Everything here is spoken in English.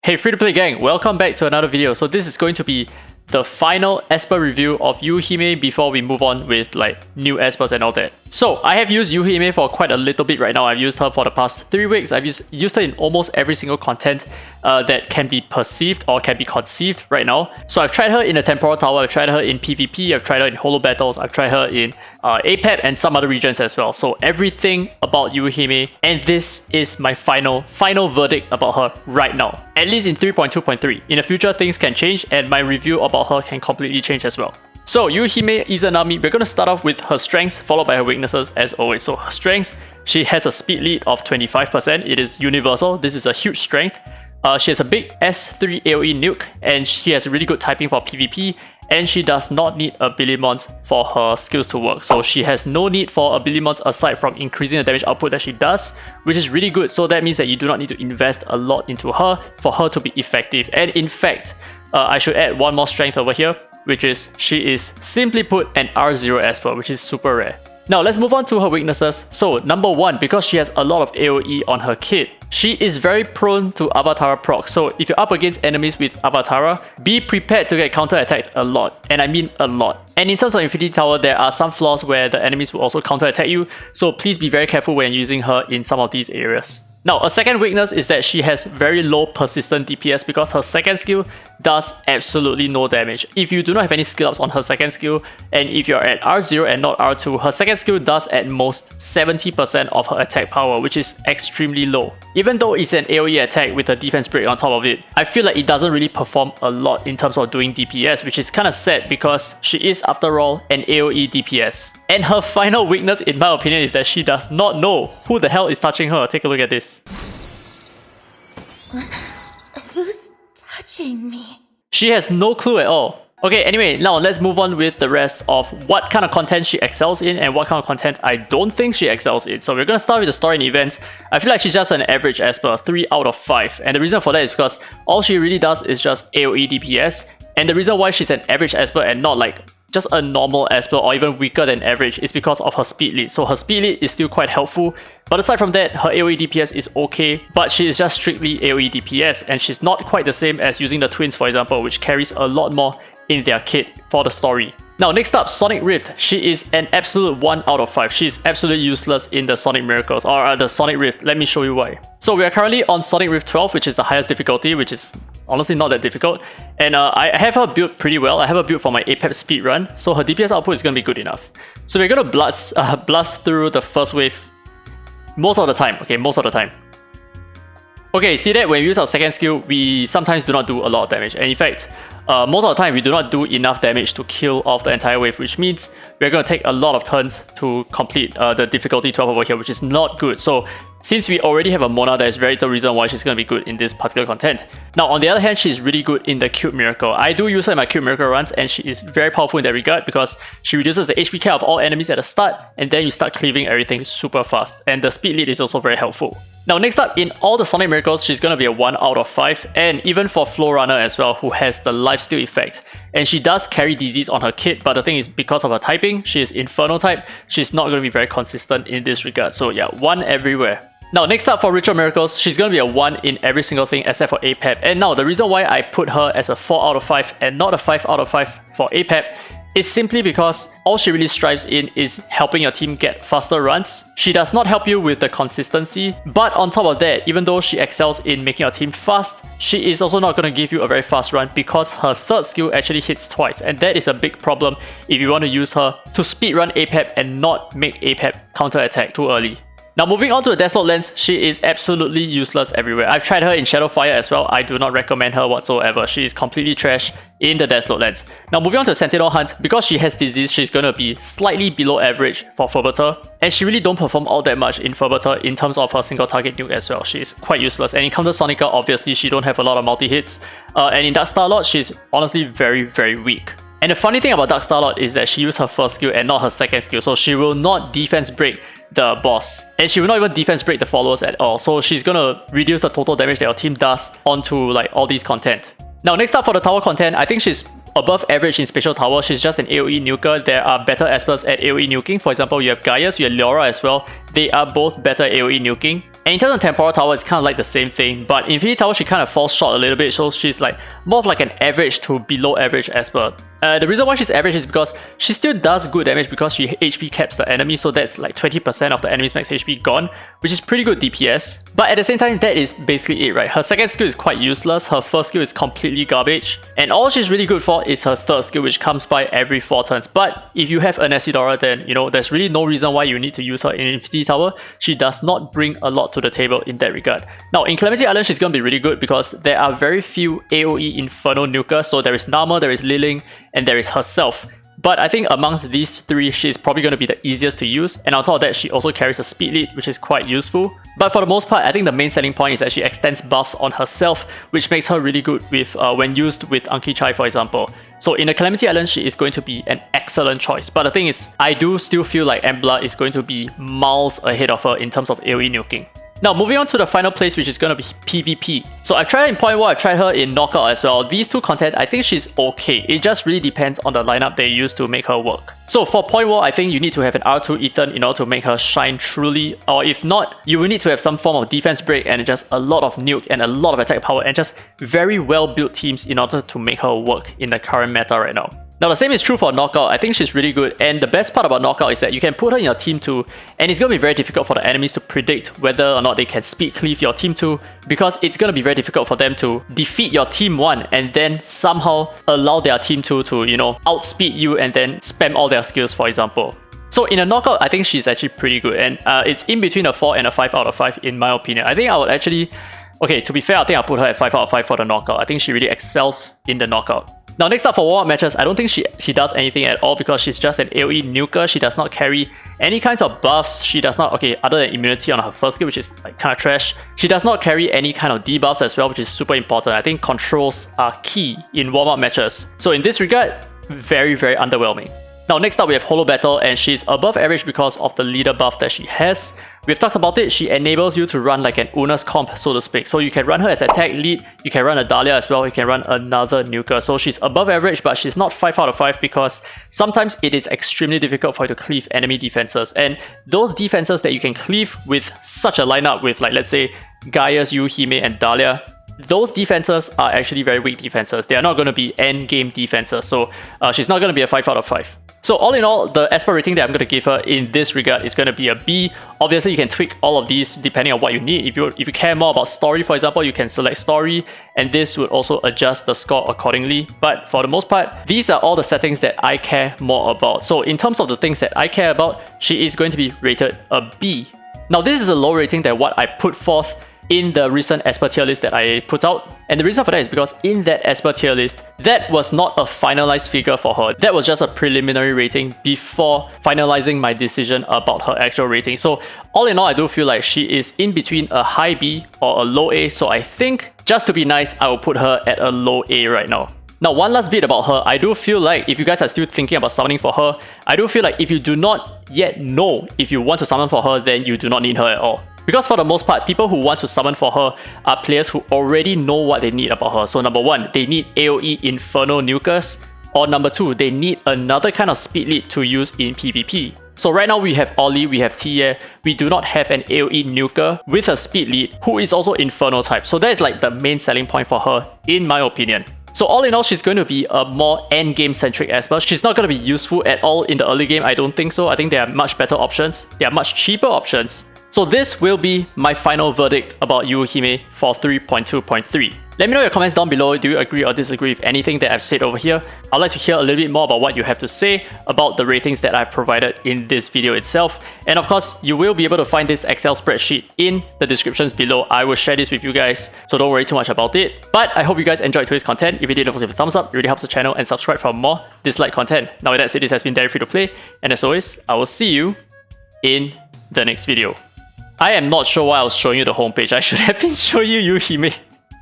Hey free-to-play gang, welcome back to another video. So this is going to be the final Esper review of Yuuhime before we move on with like new Espers and all that. So I have used Yuuhime for quite a little bit right now. I've used her for the past 3 weeks. I've used her in almost every single content that can be perceived or can be conceived right now. So I've tried her in a Temporal Tower, I've tried her in PvP, I've tried her in Holo Battles, I've tried her in APEP and some other regions as well. So everything about Yuuhime, and this is my final verdict about her right now. At least in 3.2.3. In the future things can change and my review about her can completely change as well. So Yuuhime Izanami, we're going to start off with her strengths followed by her weaknesses as always. So her strengths, she has a speed lead of 25%. It is universal. This is a huge strength. She has a big S3 AoE nuke and she has really good typing for PvP, and she does not need ability mons for her skills to work. So she has no need for ability mons aside from increasing the damage output that she does, which is really good. So that means that you do not need to invest a lot into her for her to be effective. And in fact, I should add one more strength over here, which is she is simply put an R0 Esper, which is super rare. Now let's move on to her weaknesses. So number one, because she has a lot of AoE on her kit, she is very prone to Avatara proc. So if you're up against enemies with Avatara, be prepared to get counter-attacked a lot. And I mean a lot. And in terms of Infinity Tower, there are some flaws where the enemies will also counter-attack you. So please be very careful when using her in some of these areas. Now, a second weakness is that she has very low persistent DPS because her second skill does absolutely no damage. If you do not have any skill ups on her second skill, and if you're at R0 and not R2, her second skill does at most 70% of her attack power, which is extremely low. Even though it's an AoE attack with a defense break on top of it, I feel like it doesn't really perform a lot in terms of doing DPS, which is kind of sad because she is, after all, an AoE DPS. And her final weakness, in my opinion, is that she does not know who the hell is touching her. Take a look at this. Who's touching me? She has no clue at all. Okay, anyway, now let's move on with the rest of what kind of content she excels in and what kind of content I don't think she excels in. So we're going to start with the story and events. I feel like she's just an average Esper, 3 out of 5. And the reason for that is because all she really does is just AoE DPS. And the reason why she's an average Esper and not like just a normal Esper or even weaker than average is because of her speed lead. So her speed lead is still quite helpful, but aside from that, her AoE DPS is okay, but she is just strictly AoE DPS, and she's not quite the same as using the twins, for example, which carries a lot more in their kit for the story. Now next up, Sonic Rift. She is an absolute 1 out of 5. She is absolutely useless in the Sonic Miracles, or the Sonic Rift. Let me show you why. So we are currently on Sonic Rift 12, which is the highest difficulty, which is honestly not that difficult. And I have her built pretty well. I have her built for my APEP speedrun, so her DPS output is going to be good enough. So we're going to blast through the first wave most of the time. Okay, most of the time. Okay, see that when we use our second skill, we sometimes do not do a lot of damage. And in fact, most of the time we do not do enough damage to kill off the entire wave, which means we're going to take a lot of turns to complete the difficulty 12 over here, which is not good. So since we already have a Mona, there is very little reason why she's going to be good in this particular content. Now on the other hand, she's really good in the Cube Miracle. I do use her in my Cube Miracle runs, and she is very powerful in that regard because she reduces the HP cap of all enemies at the start, and then you start cleaving everything super fast. And the speed lead is also very helpful. Now next up, in all the Sonic Miracles, she's going to be a 1 out of 5, and even for Flow Runner as well, who has the lifesteal effect. And she does carry disease on her kit, but the thing is, because of her typing, she is Inferno type, she's not going to be very consistent in this regard. So yeah, 1 everywhere. Now next up for Ritual Miracles, she's going to be a 1 in every single thing except for APEP. And now the reason why I put her as a 4 out of 5 and not a 5 out of 5 for APEP is simply because all she really strives in is helping your team get faster runs. She does not help you with the consistency, but on top of that, even though she excels in making your team fast, she is also not going to give you a very fast run because her third skill actually hits twice, and that is a big problem if you want to use her to speedrun APEP and not make APEP counter-attack too early. Now moving on to the Desolate Lens, she is absolutely useless everywhere. I've tried her in Shadowfire as well. I do not recommend her whatsoever. She is completely trash in the Desolate Lens. Now moving on to Sentinel Hunt, because she has disease, she's going to be slightly below average for Ferbeter. And she really don't perform all that much in Ferbeter in terms of her single target nuke as well. She is quite useless. And in Counter Sonica, obviously she don't have a lot of multi-hits. And in Dark Starlord, she's honestly very, very weak. And the funny thing about Dark Starlord is that she used her first skill and not her second skill, so she will not defense break the boss. And she will not even defense break the followers at all, so she's gonna reduce the total damage that your team does onto like all these content. Now next up for the tower content, I think she's above average in Spatial Tower. She's just an AoE nuker. There are better Espers at AoE nuking. For example, you have Gaius, you have Leora as well. They are both better AoE nuking. And in terms of Temporal Tower, it's kind of like the same thing, but Infinity Tower, she kind of falls short a little bit, so she's like more of like an average to below average Esper. The reason why she's average is because she still does good damage because she HP caps the enemy, so that's like 20% of the enemy's max HP gone, which is pretty good DPS. But at the same time, that is basically it, right? Her second skill is quite useless, her first skill is completely garbage, and all she's really good for is her third skill, which comes by every 4 turns. But if you have an Nessidora, then you know there's really no reason why you need to use her in Infinity Tower. She does not bring a lot to the table in that regard. Now in Calamity Island, she's gonna be really good because there are very few AoE Inferno nukers, so there is Nama, there is Liling, and there is herself. But I think amongst these 3, she's probably going to be the easiest to use, and on top of that, she also carries a speed lead, which is quite useful. But for the most part, I think the main selling point is that she extends buffs on herself, which makes her really good with when used with Anki Chai, for example. So in the Calamity Island, she is going to be an excellent choice. But the thing is, I do still feel like Embla is going to be miles ahead of her in terms of AoE nuking. Now moving on to the final place, which is going to be PvP. So I've tried her in Point War, I've tried her in Knockout as well. These 2 content, I think she's okay. It just really depends on the lineup they use to make her work. So for Point War, I think you need to have an R2 Ethan in order to make her shine truly. Or if not, you will need to have some form of defense break and just a lot of nuke and a lot of attack power and just very well built teams in order to make her work in the current meta right now. Now the same is true for Knockout. I think she's really good, and the best part about Knockout is that you can put her in your team 2, and it's going to be very difficult for the enemies to predict whether or not they can speed cleave your team 2, because it's going to be very difficult for them to defeat your team 1 and then somehow allow their team 2 to, you know, outspeed you and then spam all their skills, for example. So in a Knockout, I think she's actually pretty good, and it's in between a 4 and a 5 out of 5 in my opinion. I think I would actually... Okay, to be fair, I think I'll put her at 5 out of 5 for the Knockout. I think she really excels in the Knockout. Now next up for warm-up matches, I don't think she does anything at all because she's just an AoE nuker. She does not carry any kinds of buffs. She does not, okay, other than immunity on her first skill, which is like kind of trash. She does not carry any kind of debuffs as well, which is super important. I think controls are key in warm-up matches. So in this regard, very, very underwhelming. Now next up we have Holo Battle, and she's above average because of the leader buff that she has. We've talked about it, she enables you to run like an Una's comp, so to speak. So you can run her as attack lead, you can run a Dahlia as well, you can run another nuker. So she's above average, but she's not 5 out of 5 because sometimes it is extremely difficult for you to cleave enemy defenses. And those defenses that you can cleave with such a lineup with, like, let's say Gaius, Yuuhime, and Dahlia, those defenses are actually very weak defenses. They are not going to be end game defenses. So she's not going to be a 5 out of 5. So all in all, the Esper rating that I'm going to give her in this regard is going to be a B. Obviously, you can tweak all of these depending on what you need. If you care more about story, for example, you can select story, and this would also adjust the score accordingly. But for the most part, these are all the settings that I care more about. So in terms of the things that I care about, she is going to be rated a B. Now this is a low rating than what I put forth in the recent Esper tier list that I put out. And the reason for that is because in that Esper tier list, that was not a finalized figure for her. That was just a preliminary rating before finalizing my decision about her actual rating. So all in all, I do feel like she is in between a high B or a low A. So I think just to be nice, I will put her at a low A right now. Now, one last bit about her, I do feel like if you guys are still thinking about summoning for her, I do feel like if you do not yet know if you want to summon for her, then you do not need her at all. Because for the most part, people who want to summon for her are players who already know what they need about her. So number 1, they need AoE Inferno nukers. Or number 2, they need another kind of speed lead to use in PvP. So right now we have Ollie, we have Tia, we do not have an AoE nuker with a speed lead who is also Inferno type. So that is like the main selling point for her, in my opinion. So all in all, she's going to be a more endgame centric Esper. She's not going to be useful at all in the early game, I don't think so. I think there are much better options. There are much cheaper options. So this will be my final verdict about Yuuhime for 3.2.3. Let me know your comments down below. Do you agree or disagree with anything that I've said over here? I'd like to hear a little bit more about what you have to say about the ratings that I've provided in this video itself. And of course, you will be able to find this Excel spreadsheet in the descriptions below. I will share this with you guys, so don't worry too much about it. But I hope you guys enjoyed today's content. If you did, don't forget to give a thumbs up. It really helps the channel, and subscribe for more Dislyte content. Now with that said, this has been Dairy Free to Play, and as always, I will see you in the next video. I am not sure why I was showing you the homepage. I should have been showing you Yuuhime.